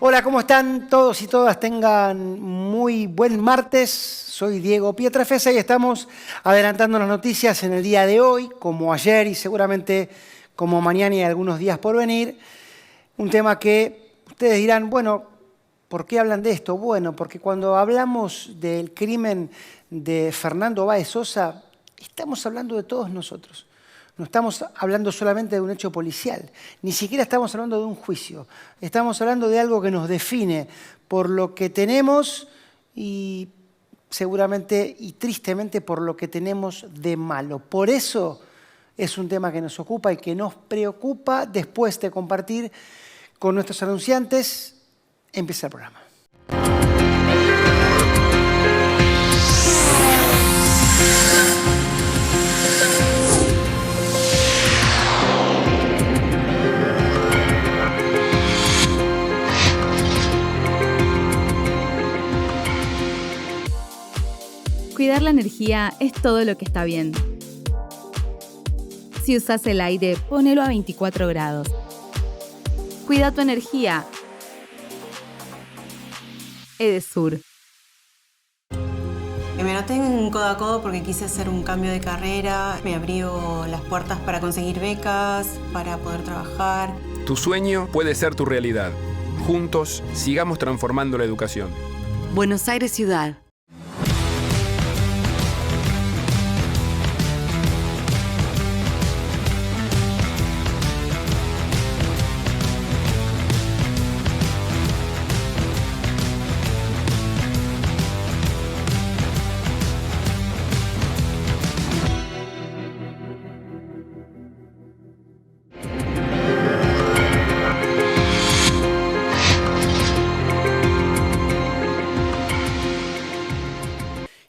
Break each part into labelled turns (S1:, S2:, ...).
S1: Hola, ¿cómo están todos y todas? Tengan muy buen martes. Soy Diego Pietrafesa y estamos adelantando las noticias en el día de hoy, como ayer y seguramente como mañana y algunos días por venir. Un tema que ustedes dirán, bueno, ¿por qué hablan de esto? Bueno, porque cuando hablamos del crimen de Fernando Báez Sosa, estamos hablando de todos nosotros. No estamos hablando solamente de un hecho policial, ni siquiera estamos hablando de un juicio. Estamos hablando de algo que nos define por lo que tenemos y seguramente y tristemente por lo que tenemos de malo. Por eso es un tema que nos ocupa y que nos preocupa. Después de compartir con nuestros anunciantes, empieza el programa.
S2: Cuidar la energía es todo lo que está bien. Si usas el aire, ponelo a 24 grados. Cuida tu energía. Edesur.
S3: Me noté en Codo a Codo porque quise hacer un cambio de carrera. Me abrió las puertas para conseguir becas, para poder trabajar.
S4: Tu sueño puede ser tu realidad. Juntos, sigamos transformando la educación.
S5: Buenos Aires Ciudad.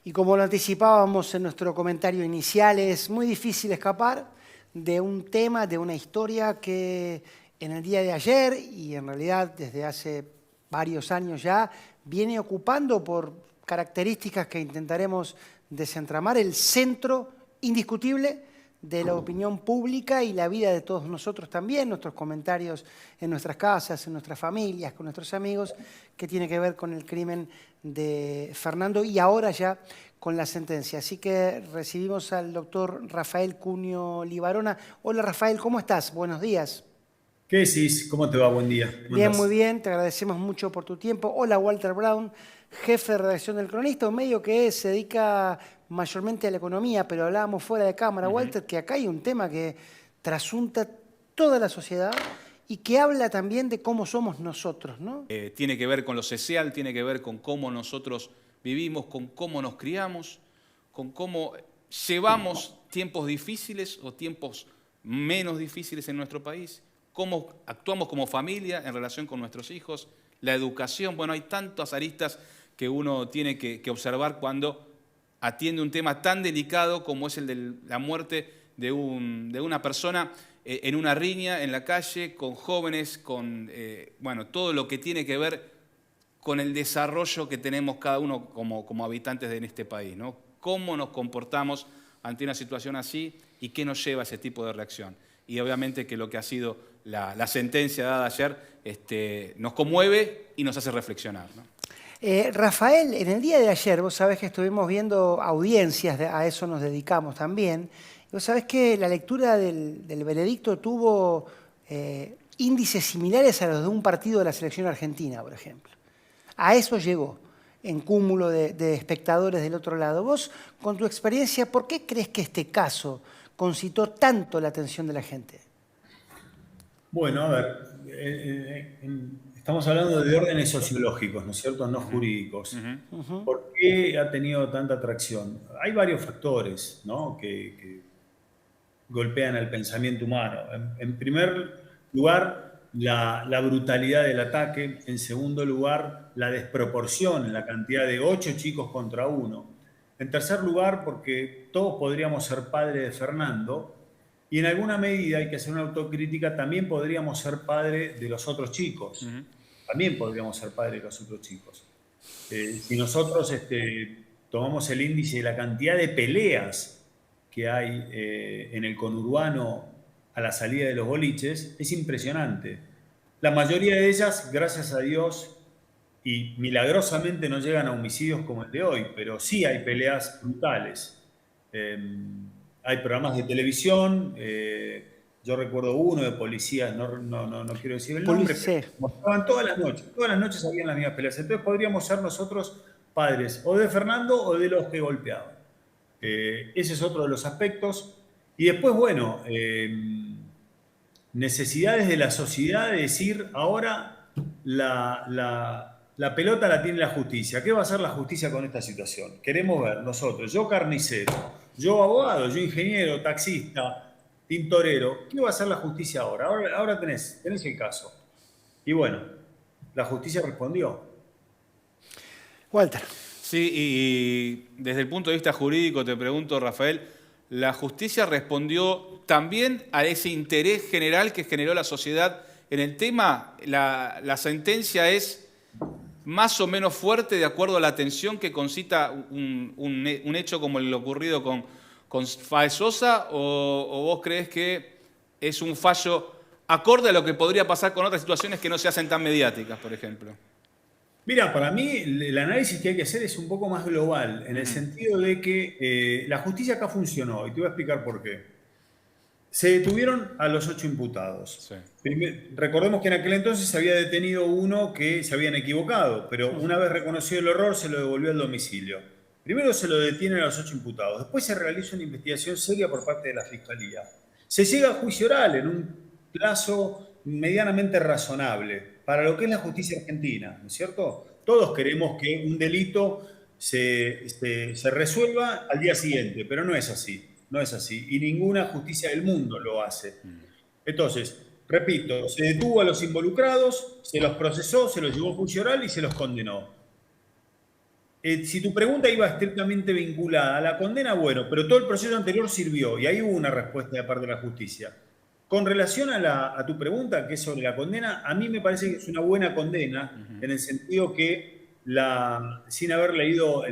S1: Y como lo anticipábamos en nuestro comentario inicial, es muy difícil escapar de un tema, de una historia que en el día de ayer y en realidad desde hace varios años ya viene ocupando por características que intentaremos desentramar el centro indiscutible de la opinión pública y la vida de todos nosotros también, nuestros comentarios en nuestras casas, en nuestras familias, con nuestros amigos, que tiene que ver con el crimen de Fernando y ahora ya con la sentencia. Así que recibimos al doctor Rafael Cunio Libarona. Hola Rafael, ¿cómo estás? Buenos días.
S6: ¿Qué decís? ¿Cómo te va? Buen día.
S1: Bien, muy bien, te agradecemos mucho por tu tiempo. Hola Walter Brown, jefe de redacción del Cronista, un medio que se dedica mayormente a la economía, pero hablábamos fuera de cámara, Walter, que acá hay un tema que trasunta toda la sociedad y que habla también de cómo somos nosotros, ¿no?
S7: Tiene que ver con lo social, tiene que ver con cómo nosotros vivimos, con cómo nos criamos, con cómo llevamos tiempos difíciles o tiempos menos difíciles en nuestro país, cómo actuamos como familia en relación con nuestros hijos, la educación. Bueno, hay tantas aristas que uno tiene que observar cuando atiende un tema tan delicado como es el de la muerte de una persona en una riña en la calle, con jóvenes, con todo lo que tiene que ver con el desarrollo que tenemos cada uno como habitantes de este país, ¿no? Cómo nos comportamos ante una situación así y qué nos lleva a ese tipo de reacción. Y obviamente que lo que ha sido la sentencia dada ayer nos conmueve y nos hace reflexionar, ¿no?
S1: Rafael, en el día de ayer, vos sabés que estuvimos viendo audiencias, a eso nos dedicamos también. Vos sabés que la lectura del veredicto tuvo índices similares a los de un partido de la selección argentina, por ejemplo. A eso llegó, en cúmulo de espectadores del otro lado. Vos, con tu experiencia, ¿por qué crees que este caso concitó tanto la atención de la gente?
S6: Bueno, a ver, estamos hablando de órdenes sociológicos, ¿no es cierto? No jurídicos. ¿Por qué ha tenido tanta atracción? Hay varios factores, ¿no?, que golpean al pensamiento humano. En primer lugar, la brutalidad del ataque. En segundo lugar, la desproporción en la cantidad de 8 chicos contra 1. En tercer lugar, porque todos podríamos ser padres de Fernando y en alguna medida, hay que hacer una autocrítica, también podríamos ser padres de los otros chicos. También podríamos ser padres de los otros chicos. Si nosotros tomamos el índice de la cantidad de peleas que hay en el conurbano a la salida de los boliches, es impresionante. La mayoría de ellas, gracias a Dios, y milagrosamente no llegan a homicidios como el de hoy, pero sí hay peleas brutales. Hay programas de televisión, yo recuerdo uno de policías, no quiero decir el nombre, pero mostraban todas las noches habían las mismas peleas. Entonces podríamos ser nosotros padres o de Fernando o de los que golpeaban. Ese es otro de los aspectos. Y después, bueno, necesidades de la sociedad de decir, ahora la pelota la tiene la justicia. ¿Qué va a hacer la justicia con esta situación? Queremos ver nosotros, yo carnicero, yo abogado, yo ingeniero, taxista, tintorero, ¿qué va a hacer la justicia ahora? Ahora tenés el caso. Y bueno, la justicia respondió.
S1: Walter.
S7: Sí, y desde el punto de vista jurídico te pregunto, Rafael, ¿la justicia respondió también a ese interés general que generó la sociedad en el tema? ¿La sentencia es más o menos fuerte de acuerdo a la atención que concita un hecho como el ocurrido con Faes Sosa? ¿O vos crees que es un fallo acorde a lo que podría pasar con otras situaciones que no se hacen tan mediáticas, por ejemplo?
S6: Mira, para mí el análisis que hay que hacer es un poco más global, en el sentido de que la justicia acá funcionó, y te voy a explicar por qué. Se detuvieron a los 8 imputados. Sí. Recordemos que en aquel entonces se había detenido uno que se habían equivocado, pero una vez reconocido el error se lo devolvió al domicilio. Primero se lo detienen a los 8 imputados, después se realiza una investigación seria por parte de la Fiscalía. Se llega a juicio oral en un plazo medianamente razonable para lo que es la justicia argentina, ¿no es cierto? Todos queremos que un delito se resuelva al día siguiente, pero no es así. No es así. Y ninguna justicia del mundo lo hace. Entonces, repito, se detuvo a los involucrados, se los procesó, se los llevó a juicio oral y se los condenó. Si tu pregunta iba estrictamente vinculada a la condena, bueno, pero todo el proceso anterior sirvió y ahí hubo una respuesta de parte de la justicia. Con relación a tu pregunta, que es sobre la condena, a mí me parece que es una buena condena, en el sentido que, sin haber leído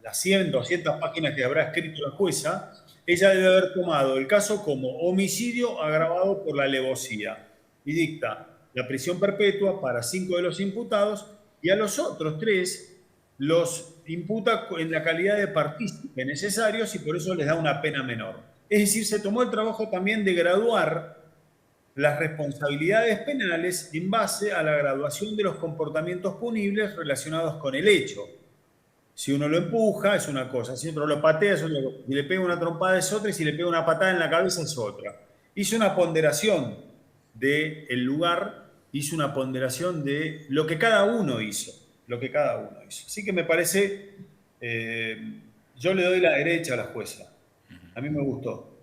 S6: las 100, 200 páginas que habrá escrito la jueza, ella debe haber tomado el caso como homicidio agravado por la alevosía y dicta la prisión perpetua para 5 de los imputados y a los otros 3 los imputa en la calidad de partícipe necesarios y por eso les da una pena menor. Es decir, se tomó el trabajo también de graduar las responsabilidades penales en base a la graduación de los comportamientos punibles relacionados con el hecho. Si uno lo empuja es una cosa, si otro lo patea es otra cosa, si le pega una trompada es otra y si le pega una patada en la cabeza es otra. Hizo una ponderación del lugar, hizo una ponderación de lo que cada uno hizo, Así que me parece, yo le doy la derecha a la jueza. A mí me gustó.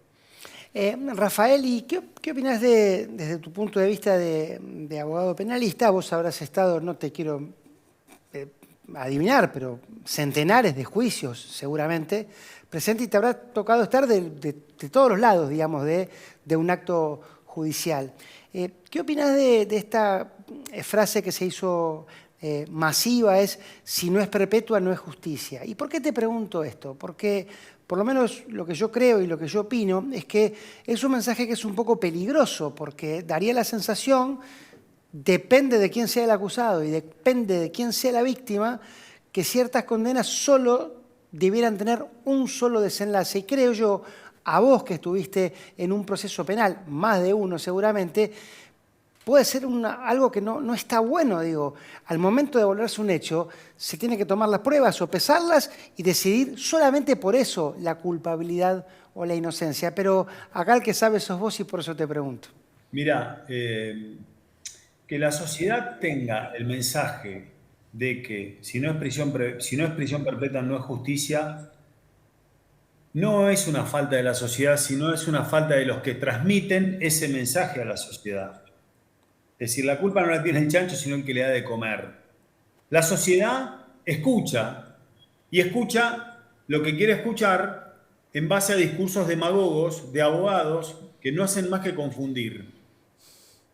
S1: Rafael, ¿y qué opinás desde tu punto de vista de abogado penalista? Vos habrás estado, no te quiero adivinar, pero centenares de juicios seguramente presente y te habrá tocado estar de todos los lados, digamos, de un acto judicial. ¿Qué opinás de esta frase que se hizo masiva, es si no es perpetua no es justicia? ¿Y por qué te pregunto esto? Porque por lo menos lo que yo creo y lo que yo opino es que es un mensaje que es un poco peligroso porque daría la sensación, depende de quién sea el acusado y depende de quién sea la víctima, que ciertas condenas solo debieran tener un solo desenlace. Y creo yo, a vos que estuviste en un proceso penal, más de uno seguramente, puede ser algo que no está bueno, digo. Al momento de volverse un hecho, se tiene que tomar las pruebas o pesarlas y decidir solamente por eso la culpabilidad o la inocencia. Pero acá el que sabe sos vos y por eso te pregunto.
S6: Mirá, que la sociedad tenga el mensaje de que si no es prisión perpetua no es justicia, no es una falta de la sociedad, sino es una falta de los que transmiten ese mensaje a la sociedad. Es decir, la culpa no la tiene el chancho, sino el que le da de comer. La sociedad escucha, y escucha lo que quiere escuchar en base a discursos demagogos, de abogados, que no hacen más que confundir.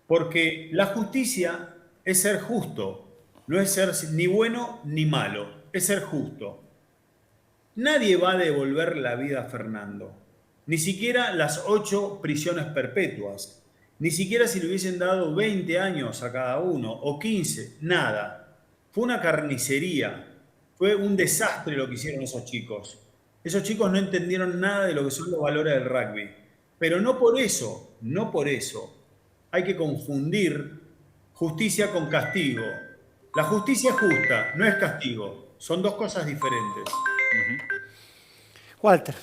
S6: Porque la justicia es ser justo, no es ser ni bueno ni malo, es ser justo. Nadie va a devolver la vida a Fernando, ni siquiera las 8 prisiones perpetuas. Ni siquiera si le hubiesen dado 20 años a cada uno, o 15, nada. Fue una carnicería. Fue un desastre lo que hicieron esos chicos. Esos chicos no entendieron nada de lo que son los valores del rugby. Pero no por eso hay que confundir justicia con castigo. La justicia es justa, no es castigo. Son dos cosas diferentes.
S1: Walter.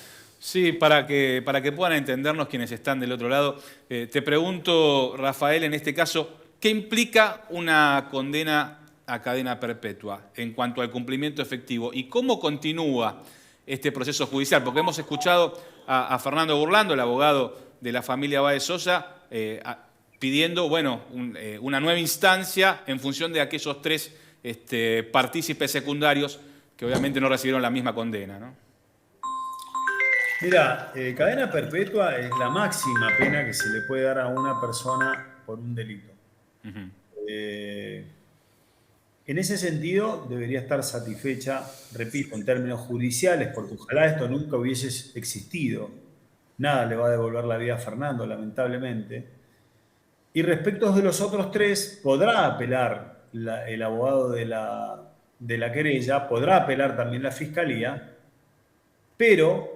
S7: Sí, para que puedan entendernos quienes están del otro lado, te pregunto, Rafael, en este caso, ¿qué implica una condena a cadena perpetua en cuanto al cumplimiento efectivo? ¿Y cómo continúa este proceso judicial? Porque hemos escuchado a Fernando Burlando, el abogado de la familia Báez Sosa, pidiendo una nueva instancia en función de aquellos 3 partícipes secundarios que obviamente no recibieron la misma condena, ¿no?
S6: Mira, cadena perpetua es la máxima pena que se le puede dar a una persona por un delito. En ese sentido, debería estar satisfecha, repito, en términos judiciales, porque ojalá esto nunca hubiese existido. Nada le va a devolver la vida a Fernando, lamentablemente. Y respecto de los otros 3, podrá apelar el abogado de la querella, podrá apelar también la fiscalía, pero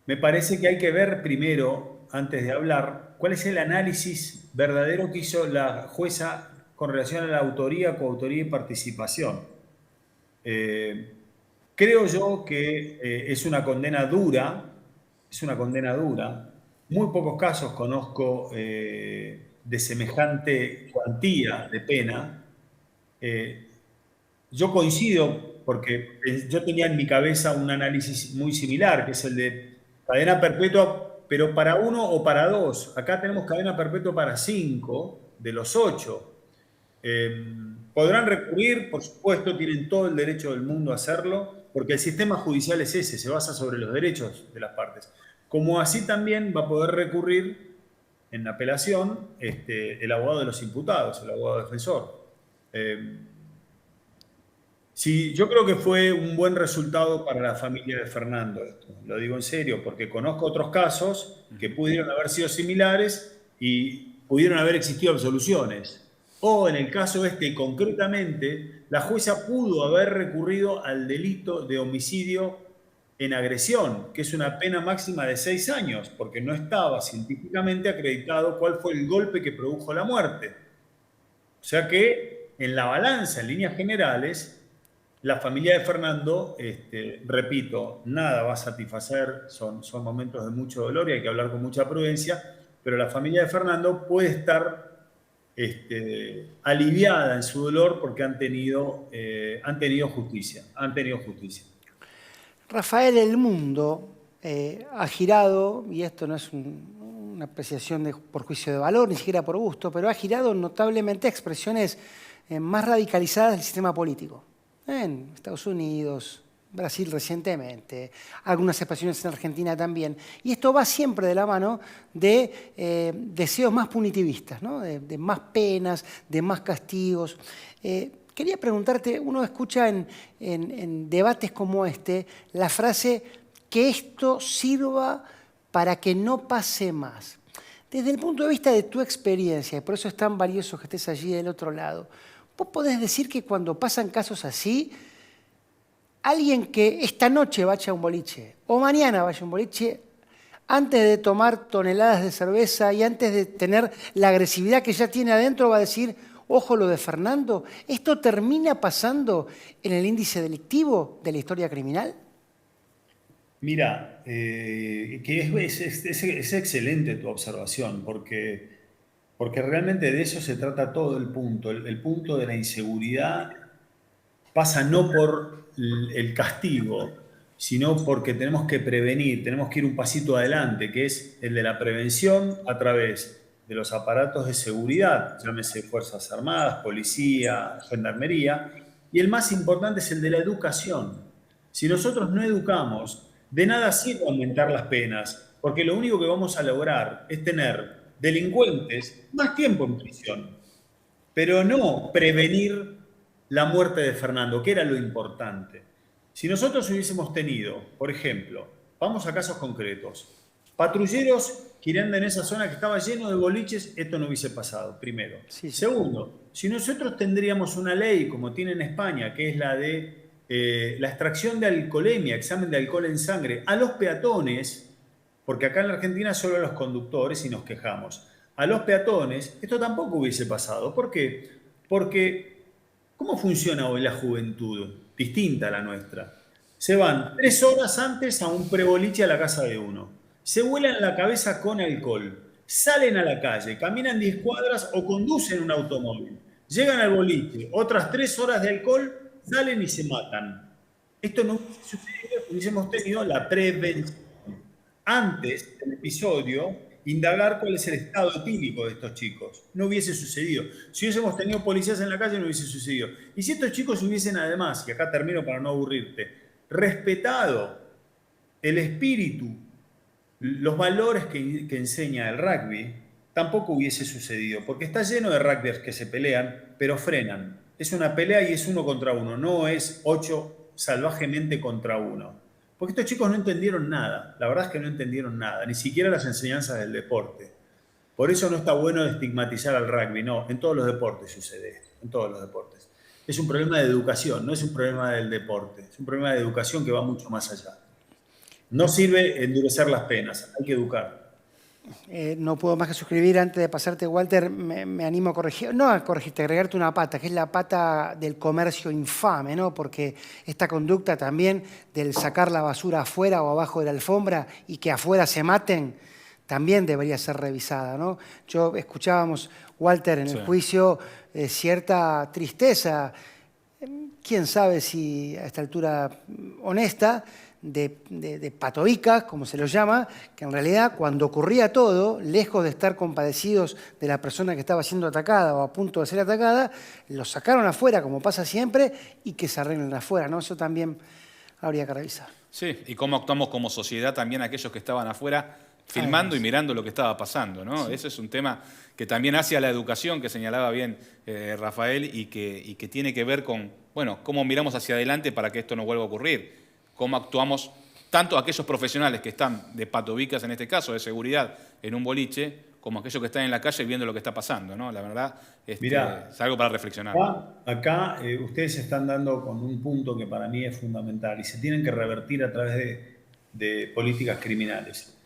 S6: me parece que hay que ver primero, antes de hablar, cuál es el análisis verdadero que hizo la jueza con relación a la autoría, coautoría y participación. Creo yo que es una condena dura, Muy pocos casos conozco de semejante cuantía de pena. Yo coincido, porque yo tenía en mi cabeza un análisis muy similar, que es el de cadena perpetua, pero para 1 o para 2. Acá tenemos cadena perpetua para 5 de los 8. Podrán recurrir, por supuesto, tienen todo el derecho del mundo a hacerlo, porque el sistema judicial es ese, se basa sobre los derechos de las partes. Como así también va a poder recurrir en apelación el abogado de los imputados, el abogado defensor. Sí, yo creo que fue un buen resultado para la familia de Fernando esto. Lo digo en serio, porque conozco otros casos que pudieron haber sido similares y pudieron haber existido absoluciones. O en el caso concretamente, la jueza pudo haber recurrido al delito de homicidio en agresión, que es una pena máxima de 6 años, porque no estaba científicamente acreditado cuál fue el golpe que produjo la muerte. O sea que en la balanza, en líneas generales, la familia de Fernando, repito, nada va a satisfacer, son momentos de mucho dolor y hay que hablar con mucha prudencia, pero la familia de Fernando puede estar aliviada en su dolor porque han tenido justicia.
S1: Rafael, el mundo ha girado, y esto no es una apreciación por juicio de valor, ni siquiera por gusto, pero ha girado notablemente a expresiones más radicalizadas del sistema político. En Estados Unidos, Brasil recientemente, algunas expresiones en Argentina también. Y esto va siempre de la mano de deseos más punitivistas, ¿no? de más penas, de más castigos. Quería preguntarte, uno escucha en debates como este la frase que esto sirva para que no pase más. Desde el punto de vista de tu experiencia, y por eso es tan valioso que estés allí del otro lado, ¿vos podés decir que cuando pasan casos así, alguien que esta noche vaya a un boliche o mañana vaya a un boliche, antes de tomar toneladas de cerveza y antes de tener la agresividad que ya tiene adentro, va a decir, ojo lo de Fernando, ¿esto termina pasando en el índice delictivo de la historia criminal?
S6: Mira, es excelente tu observación, porque realmente de eso se trata todo el punto. El punto de la inseguridad pasa no por el castigo, sino porque tenemos que prevenir, tenemos que ir un pasito adelante, que es el de la prevención a través de los aparatos de seguridad, llámese Fuerzas Armadas, Policía, Gendarmería, y el más importante es el de la educación. Si nosotros no educamos, de nada sirve aumentar las penas, porque lo único que vamos a lograr es tener delincuentes más tiempo en prisión, pero no prevenir la muerte de Fernando, que era lo importante. Si nosotros hubiésemos tenido, por ejemplo, vamos a casos concretos, Patrulleros que irían en esa zona que estaba lleno de boliches, esto no hubiese pasado, primero.
S1: Sí.
S6: Segundo, si nosotros tendríamos una ley como tiene en España, que es la de la extracción de alcoholemia, examen de alcohol en sangre, a los peatones, porque acá en la Argentina solo a los conductores y nos quejamos, a los peatones, esto tampoco hubiese pasado. ¿Por qué? Porque, ¿cómo funciona hoy la juventud? Distinta a la nuestra. Se van 3 horas antes a un preboliche a la casa de uno. Se vuelan la cabeza con alcohol. Salen a la calle, caminan 10 cuadras o conducen un automóvil. Llegan al boliche, otras 3 horas de alcohol, salen y se matan. Esto no hubiese sucedido si hubiésemos tenido la prevención. Antes del episodio, indagar cuál es el estado etílico de estos chicos. No hubiese sucedido. Si hubiésemos tenido policías en la calle, no hubiese sucedido. Y si estos chicos hubiesen además, y acá termino para no aburrirte, respetado el espíritu, los valores que enseña el rugby, tampoco hubiese sucedido. Porque está lleno de rugbyers que se pelean, pero frenan. Es una pelea y es 1 contra 1, no es 8 salvajemente contra 1. Porque estos chicos no entendieron nada, la verdad es que no entendieron nada, ni siquiera las enseñanzas del deporte. Por eso no está bueno estigmatizar al rugby, no, en todos los deportes sucede esto, en todos los deportes. Es un problema de educación, no es un problema del deporte, es un problema de educación que va mucho más allá. No sirve endurecer las penas, hay que educar.
S1: No puedo más que suscribir. Antes de pasarte, Walter, me animo a corregir, no a corregirte, a agregarte una pata, que es la pata del comercio infame, ¿no? Porque esta conducta también del sacar la basura afuera o abajo de la alfombra y que afuera se maten, también debería ser revisada, ¿no? Yo escuchábamos, Walter, en el juicio, cierta tristeza, quién sabe si a esta altura honesta, de patovicas, como se los llama, que en realidad cuando ocurría todo, lejos de estar compadecidos de la persona que estaba siendo atacada o a punto de ser atacada, los sacaron afuera, como pasa siempre, y que se arreglen afuera, ¿no? Eso también habría que revisar.
S7: Sí, y cómo actuamos como sociedad también aquellos que estaban afuera filmando y mirando lo que estaba pasando, ¿no? Sí. Ese es un tema que también hace a la educación, que señalaba bien Rafael, y que tiene que ver con, bueno, cómo miramos hacia adelante para que esto no vuelva a ocurrir. Cómo actuamos tanto aquellos profesionales que están de patovicas, en este caso, de seguridad, en un boliche, como aquellos que están en la calle viendo lo que está pasando, ¿no? La verdad,
S6: Mirá,
S7: es algo para reflexionar.
S6: Acá ustedes están dando con un punto que para mí es fundamental y se tienen que revertir a través de políticas criminales.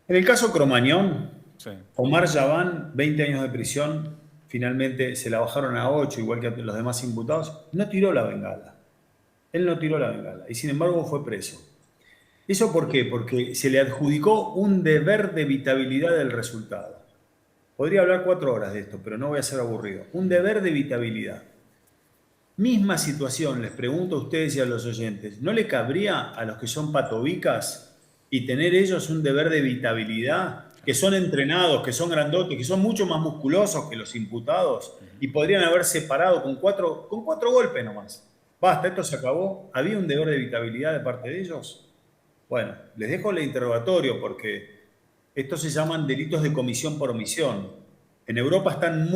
S6: En el caso Cromañón, sí. Omar Yaván, 20 años de prisión, finalmente se la bajaron a 8, igual que a los demás imputados, no tiró la bengala. Él no tiró la bengala y sin embargo fue preso. ¿Eso por qué? Porque se le adjudicó un deber de evitabilidad del resultado. Podría hablar 4 horas de esto, pero no voy a ser aburrido. Un deber de evitabilidad. Misma situación, les pregunto a ustedes y a los oyentes, ¿no le cabría a los que son patovicas y tener ellos un deber de evitabilidad? Que son entrenados, que son grandotes, que son mucho más musculosos que los imputados y podrían haberse parado con cuatro golpes nomás. Basta, esto se acabó. ¿Había un deber de evitabilidad de parte de ellos? Bueno, les dejo el interrogatorio porque estos se llaman delitos de comisión por omisión. En Europa están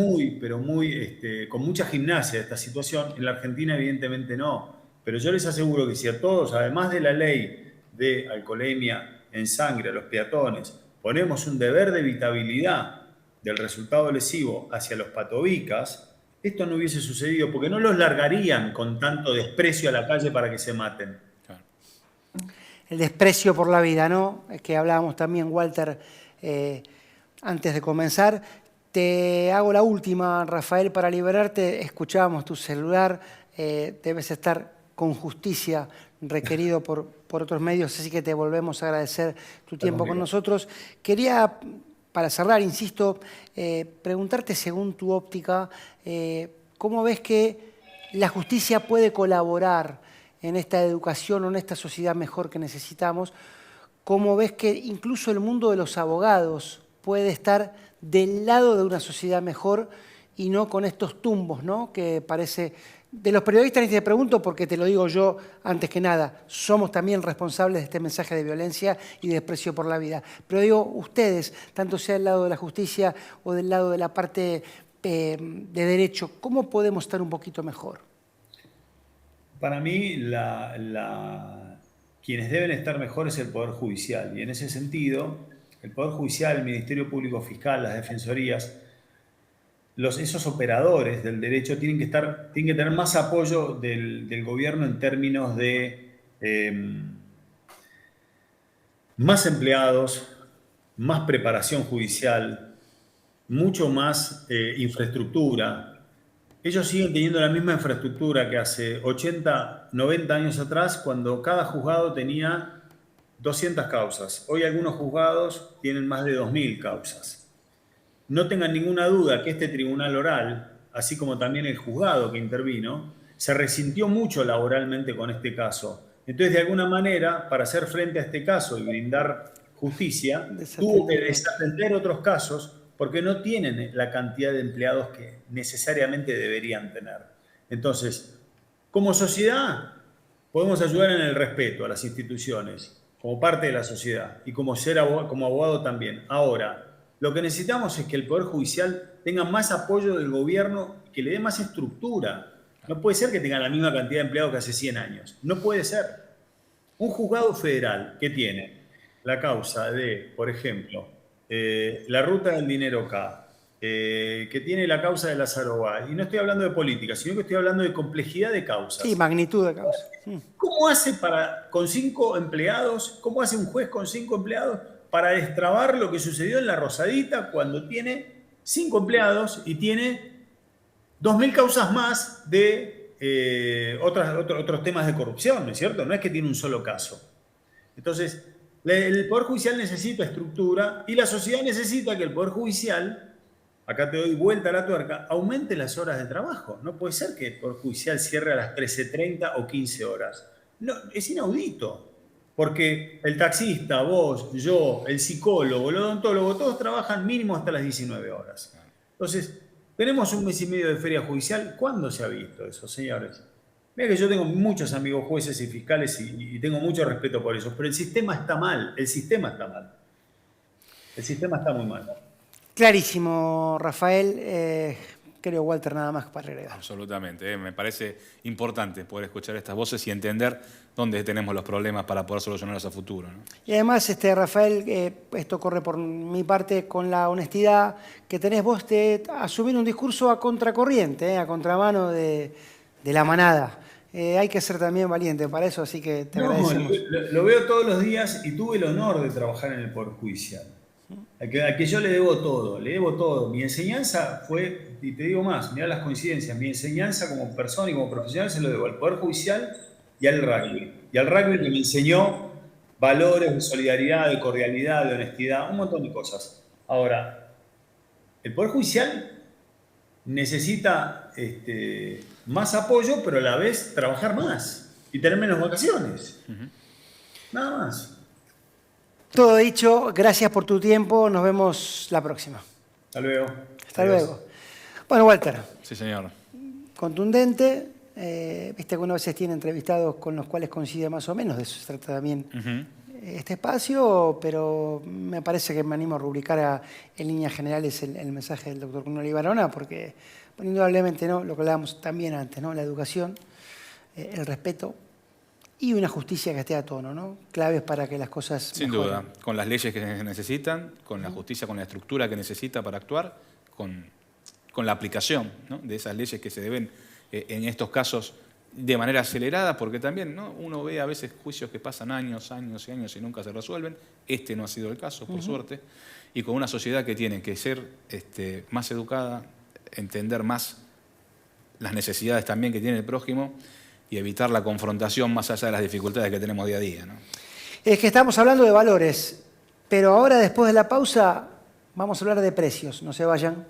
S6: con mucha gimnasia esta situación. En la Argentina evidentemente no. Pero yo les aseguro que si a todos, además de la ley de alcoholemia en sangre a los peatones, ponemos un deber de evitabilidad del resultado lesivo hacia los patovicas, esto no hubiese sucedido, porque no los largarían con tanto desprecio a la calle para que se maten.
S1: El desprecio por la vida, ¿no? Es que hablábamos también, Walter, antes de comenzar. Te hago la última, Rafael, para liberarte. Escuchábamos tu celular, debes estar con justicia requerido por otros medios, así que te volvemos a agradecer tu tiempo con nosotros. Quería, para cerrar, insisto, preguntarte según tu óptica, ¿cómo ves que la justicia puede colaborar en esta educación o en esta sociedad mejor que necesitamos? ¿Cómo ves que incluso el mundo de los abogados puede estar del lado de una sociedad mejor y no con estos tumbos, ¿no? Que parece... De los periodistas ni te pregunto porque te lo digo yo antes que nada, somos también responsables de este mensaje de violencia y de desprecio por la vida. Pero digo, ustedes, tanto sea del lado de la justicia o del lado de la parte de derecho, ¿cómo podemos estar un poquito mejor?
S6: Para mí, quienes deben estar mejor es el Poder Judicial. Y en ese sentido, El Poder Judicial, el Ministerio Público Fiscal, las defensorías, esos operadores del derecho tienen que tener más apoyo del gobierno en términos de más empleados, más preparación judicial, mucho más infraestructura. Ellos siguen teniendo la misma infraestructura que hace 80, 90 años atrás, cuando cada juzgado tenía 200 causas. Hoy algunos juzgados tienen más de 2.000 causas. No tengan ninguna duda que este tribunal oral, así como también el juzgado que intervino, se resintió mucho laboralmente con este caso. Entonces, de alguna manera, para hacer frente a este caso y brindar justicia, tuvo que desatender otros casos porque no tienen la cantidad de empleados que necesariamente deberían tener. Entonces, como sociedad, podemos ayudar en el respeto a las instituciones, como parte de la sociedad, y como abogado también. Ahora, lo que necesitamos es que el Poder Judicial tenga más apoyo del gobierno, que le dé más estructura. No puede ser que tenga la misma cantidad de empleados que hace 100 años. No puede ser. Un juzgado federal que tiene la causa de, por ejemplo, la ruta del dinero K, que tiene la causa de Lázaro Báez, y no estoy hablando de política, sino que estoy hablando de complejidad de causas.
S1: Sí, magnitud de causas.
S6: ¿Cómo hace con 5 empleados, cómo hace un juez con 5 empleados para destrabar lo que sucedió en La Rosadita cuando tiene 5 empleados y tiene 2.000 causas más de otros temas de corrupción, ¿no es cierto? No es que tiene un solo caso. Entonces, el Poder Judicial necesita estructura y la sociedad necesita que el Poder Judicial, acá te doy vuelta a la tuerca, aumente las horas de trabajo. No puede ser que el Poder Judicial cierre a las 13:30 o 15 horas. No, es inaudito, porque el taxista, vos, yo, el psicólogo, el odontólogo, todos trabajan mínimo hasta las 19 horas. Entonces, tenemos un mes y medio de feria judicial. ¿Cuándo se ha visto eso, señores? Mira que yo tengo muchos amigos jueces y fiscales y tengo mucho respeto por eso, pero el sistema está mal, el sistema está mal. El sistema está muy mal.
S1: Clarísimo, Rafael. Creo, Walter, nada más para agregar.
S7: Absolutamente. Me parece importante poder escuchar estas voces y entender dónde tenemos los problemas para poder solucionarlos a futuro, ¿no?
S1: Y además, Rafael, esto corre por mi parte con la honestidad que tenés vos de asumir un discurso a contracorriente, a contramano de la manada. Hay que ser también valiente para eso, así que te agradecemos.
S6: Lo veo todos los días y tuve el honor de trabajar en el Poder Judicial. A que yo le debo todo. Mi enseñanza fue, y te digo más, mirá las coincidencias, mi enseñanza como persona y como profesional se lo debo al Poder Judicial y al rugby. Y al rugby que me enseñó valores de solidaridad, de cordialidad, de honestidad, un montón de cosas. Ahora, el Poder Judicial necesita más apoyo, pero a la vez trabajar más y tener menos vacaciones. Nada más.
S1: Todo dicho, gracias por tu tiempo, nos vemos la próxima.
S6: Hasta luego.
S1: Hasta luego. Bueno, Walter.
S7: Sí, señor.
S1: Contundente. Viste que uno a veces tiene entrevistados con los cuales coincide más o menos, de eso se trata también este espacio, pero me parece que me animo a rubricar en líneas generales el mensaje del doctor Cornelio Ibarona, porque bueno, indudablemente, ¿no?, lo que hablábamos también antes, ¿no?, la educación, el respeto y una justicia que esté a tono, ¿no?, claves para que las cosas
S7: sin
S1: mejoren.
S7: duda, con las leyes que necesitan, con la justicia, con la estructura que necesita para actuar, con la aplicación, ¿no?, de esas leyes que se deben en estos casos de manera acelerada, porque también, ¿no?, uno ve a veces juicios que pasan años y nunca se resuelven. Este no ha sido el caso, por suerte, y con una sociedad que tiene que ser más educada, entender más las necesidades también que tiene el prójimo y evitar la confrontación más allá de las dificultades que tenemos día a día, ¿no?
S1: Es que estamos hablando de valores, pero ahora, después de la pausa, vamos a hablar de precios. No se vayan.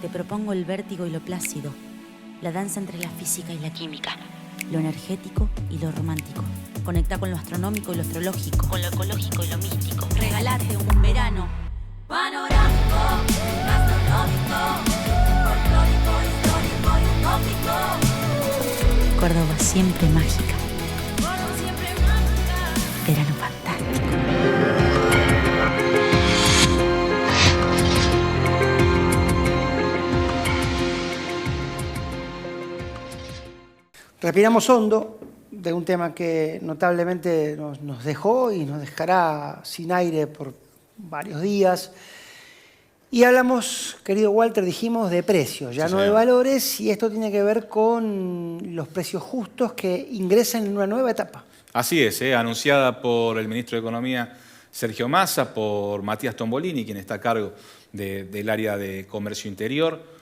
S8: Te propongo el vértigo y lo plácido, la danza entre la física y la química, lo energético y lo romántico. Conecta con lo astronómico y lo astrológico, con lo ecológico y lo místico. Regalate un verano panorámico, gastronómico, folclórico, histórico y utópico. Córdoba siempre mágica. Córdoba siempre mágica. Verano fantástico.
S1: Respiramos hondo de un tema que notablemente nos dejó y nos dejará sin aire por varios días. Y hablamos, querido Walter, dijimos de precios, ya
S7: Sí,
S1: no de
S7: señor.
S1: valores, y esto tiene que ver con los precios justos que ingresan en una nueva etapa.
S7: Así es, anunciada por el ministro de Economía Sergio Massa, por Matías Tombolini, quien está a cargo del área de comercio interior.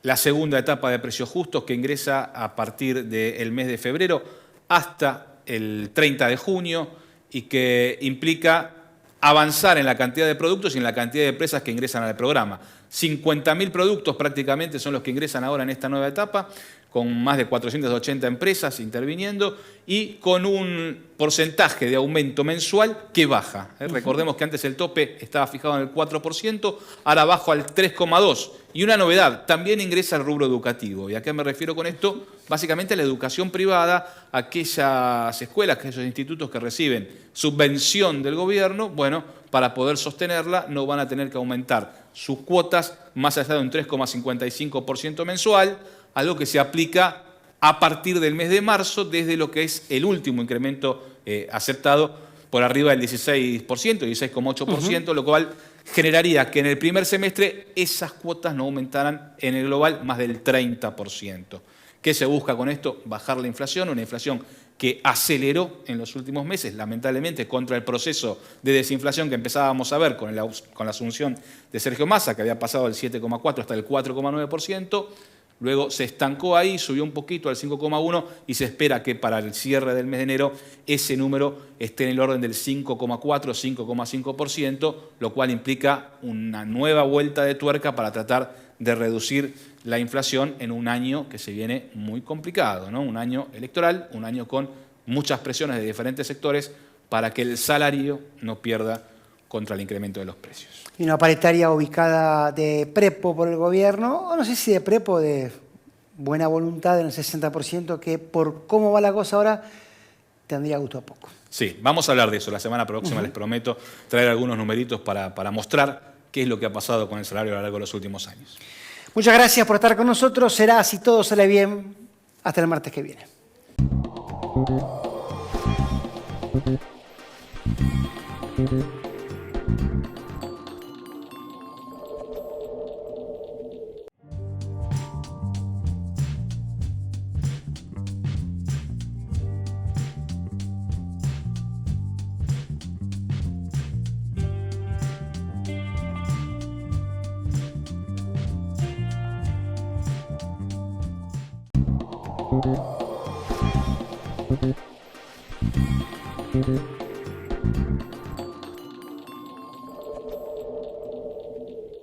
S7: La segunda etapa de precios justos que ingresa a partir del mes de febrero hasta el 30 de junio y que implica avanzar en la cantidad de productos y en la cantidad de empresas que ingresan al programa. 50.000 productos prácticamente son los que ingresan ahora en esta nueva etapa, con más de 480 empresas interviniendo y con un porcentaje de aumento mensual que baja. Recordemos que antes el tope estaba fijado en el 4%, ahora baja al 3,2%. Y una novedad, también ingresa el rubro educativo. ¿Y a qué me refiero con esto? Básicamente a la educación privada, aquellas escuelas, aquellos institutos que reciben subvención del gobierno, bueno, para poder sostenerla no van a tener que aumentar sus cuotas más allá de un 3,55% mensual, algo que se aplica a partir del mes de marzo, desde lo que es el último incremento aceptado por arriba del 16%, 16,8%, lo cual generaría que en el primer semestre esas cuotas no aumentaran en el global más del 30%. ¿Qué se busca con esto? Bajar la inflación, una inflación que aceleró en los últimos meses, lamentablemente, contra el proceso de desinflación que empezábamos a ver con la asunción de Sergio Massa, que había pasado del 7,4% hasta el 4,9%. Luego se estancó ahí, subió un poquito al 5,1% y se espera que para el cierre del mes de enero ese número esté en el orden del 5,4%, 5,5%, lo cual implica una nueva vuelta de tuerca para tratar de reducir la inflación en un año que se viene muy complicado, ¿no? Un año electoral, un año con muchas presiones de diferentes sectores para que el salario no pierda contra el incremento de los precios.
S1: Y una paritaria ubicada de prepo por el gobierno, o no sé si de prepo, de buena voluntad en el 60%, que por cómo va la cosa ahora tendría gusto a poco.
S7: Sí, vamos a hablar de eso. La semana próxima les prometo traer algunos numeritos para mostrar qué es lo que ha pasado con el salario a lo largo de los últimos años.
S1: Muchas gracias por estar con nosotros. Será, si todo sale bien, hasta el martes que viene.